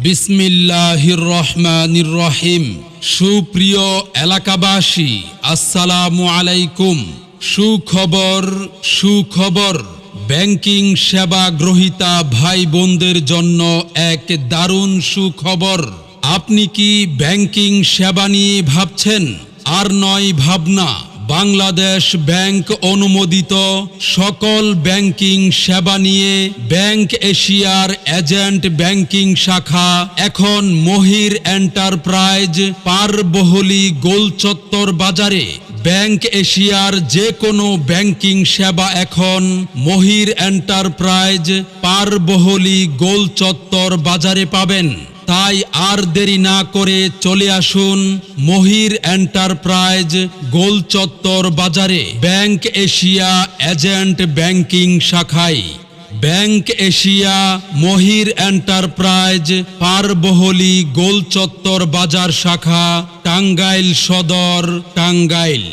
বিসমিল্লাহির রহমানির রহিম। সুপ্রিয় এলাকাবাসী, আসসালামু আলাইকুম। সুখবর, ব্যাংকিং সেবা গ্রহীতা ভাই বোনদের জন্য এক দারুণ সুখবর। আপনি কি ব্যাংকিং সেবা নিয়ে ভাবছেন? আর নয় ভাবনা, বাংলাদেশ ব্যাংক অনুমোদিত সকল ব্যাংকিং সেবা নিয়ে ব্যাংক এশিয়ার এজেন্ট ব্যাংকিং শাখা এখন মহির এন্টারপ্রাইজ পারবহলী গোলচত্বর বাজারে। ব্যাংক এশিয়ার যে কোনো ব্যাংকিং সেবা এখন মহির এন্টারপ্রাইজ পারবহলী গোলচত্বর বাজারে পাবেন। তাই আর দেরি না করে চলে আসুন মহির এন্টারপ্রাইজ গোলচত্বর বাজারে ব্যাংক এশিয়া এজেন্ট ব্যাংকিং শাখায়। ব্যাংক এশিয়া মহির এন্টারপ্রাইজ পারবহলী গোলচত্বর বাজার শাখা, টাঙ্গাইল সদর, টাঙ্গাইল।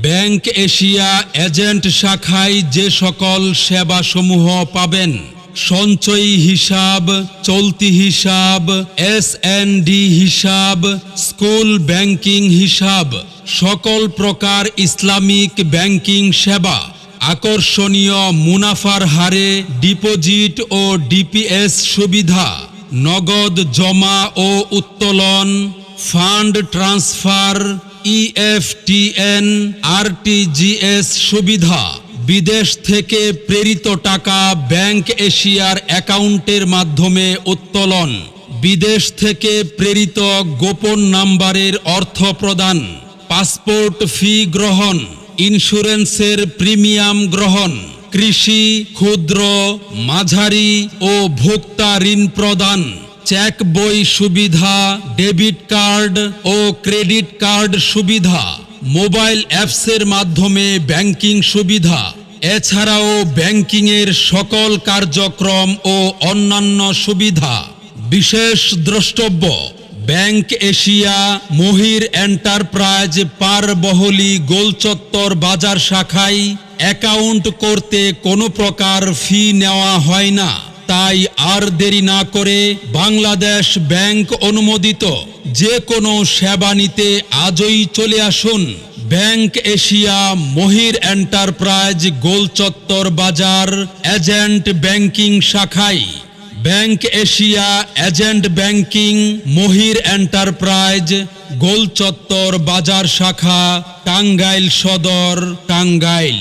ব্যাংক এশিয়া এজেন্ট শাখায় যে সকল সেবাসমূহ পাবেন: সঞ্চয়ী হিসাব, চলতি হিসাব, এসএনডি হিসাব, স্কুল ব্যাংকিং হিসাব, সকল প্রকার ইসলামিক ব্যাংকিং সেবা, আকর্ষণীয় মুনাফার হারে ডিপোজিট ও ডিপিএস সুবিধা, নগদ জমা ও উত্তোলন, ফান্ড ট্রান্সফার, ইএফটিএন, আরটিজিএস সুবিধা, বিদেশ থেকে প্রেরিত টাকা ব্যাংক এশিয়ার অ্যাকাউন্টের মাধ্যমে উত্তোলন, বিদেশ থেকে প্রেরিত গোপন নাম্বারের অর্থ প্রদান, পাসপোর্ট ফি গ্রহণ, ইন্স্যুরেন্সের প্রিমিয়াম গ্রহণ, কৃষি, ক্ষুদ্র, মাঝারি ও ভোক্তা ঋণ প্রদান, চেক বই সুবিধা, ডেবিট কার্ড ও ক্রেডিট কার্ড সুবিধা, মোবাইল অ্যাপসের মাধ্যমে ব্যাংকিং সুবিধা, এছাড়াও ব্যাংকিংয়ের সকল কার্যক্রম ও অন্যান্য সুবিধা। বিশেষ দ্রষ্টব্য: ব্যাংক এশিয়া মহির এন্টারপ্রাইজ পারবহলী গোলচত্বর বাজার শাখায় অ্যাকাউন্ট করতে কোনো প্রকার ফি নেওয়া হয় না। তাই আর দেরি না করে বাংলাদেশ ব্যাংক অনুমোদিত যে কোনো সেবা নিতে আজই চলে আসুন ব্যাংক এশিয়া মহির এন্টারপ্রাইজ গোলচত্বর বাজার এজেন্ট ব্যাংকিং শাখায়। ব্যাংক এশিয়া এজেন্ট ব্যাংকিং মহির এন্টারপ্রাইজ গোলচত্বর বাজার শাখা, টাঙ্গাইল সদর, টাঙ্গাইল।